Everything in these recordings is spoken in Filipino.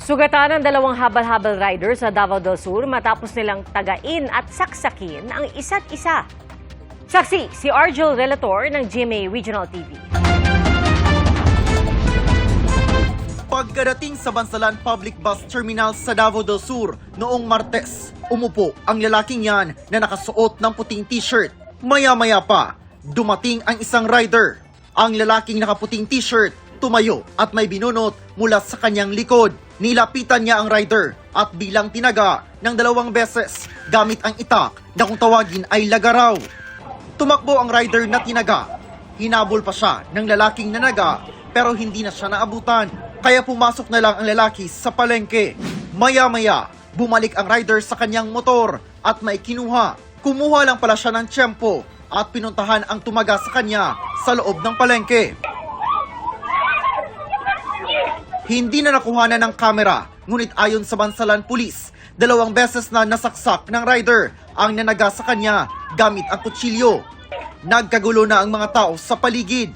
Sugatan ng dalawang habal-habal rider sa Davao del Sur matapos nilang tagain at saksakin ang isa't isa. Saksi si Argel Relator ng GMA Regional TV. Pagkarating sa Bansalan Public Bus Terminal sa Davao del Sur noong Martes, umupo ang lalaking yan na nakasuot ng puting t-shirt. Maya-maya pa, dumating ang isang rider. Ang lalaking nakaputing t-shirt tumayo at may binunot mula sa kanyang likod. Nilapitan niya ang rider at bilang tinaga ng 2 beses gamit ang itak na kung tawagin ay lagaraw. Tumakbo ang rider na tinaga. Hinabol pa siya ng lalaking nanaga pero hindi na siya naabutan. Kaya pumasok na lang ang lalaki sa palengke. Maya-maya, bumalik ang rider sa kanyang motor at may kinuha. Kumuha lang pala siya ng tiyempo at pinuntahan ang tumaga sa kanya sa loob ng palengke. Hindi na nakuhanan ng kamera, ngunit ayon sa Bansalan Police, 2 beses na nasaksak ng rider ang nanaga sa kanya gamit ang kutsilyo. Nagkagulo na ang mga tao sa paligid.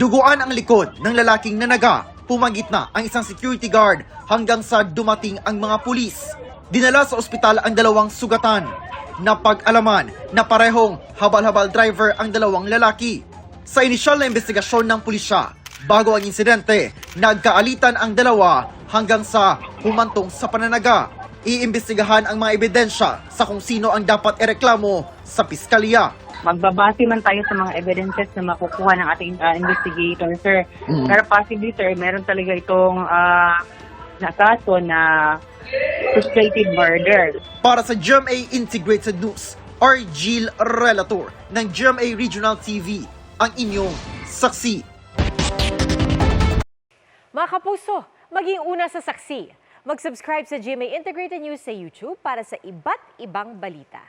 Duguan ang likod ng lalaking nanaga. Pumagit na ang isang security guard hanggang sa dumating ang mga pulis. Dinala sa ospital ang 2 sugatan. Napag-alaman na parehong habal-habal driver ang 2 lalaki. Sa inisyal na investigasyon ng pulisya, bago ang insidente, nagkaalitan ang 2 hanggang sa humantong sa pananaga. Iimbestigahan ang mga ebidensya sa kung sino ang dapat ireklamo sa piskalya. Magbabase man tayo sa mga evidences na makukuha ng ating investigator, sir. Pero possibly, sir, meron talaga itong na kaso na frustrated murder. Para sa GMA Integrated News, Argel Relator ng GMA Regional TV, ang inyong saksi. Mga kapuso, maging una sa saksi. Mag-subscribe sa GMA Integrated News sa YouTube para sa iba't ibang balita.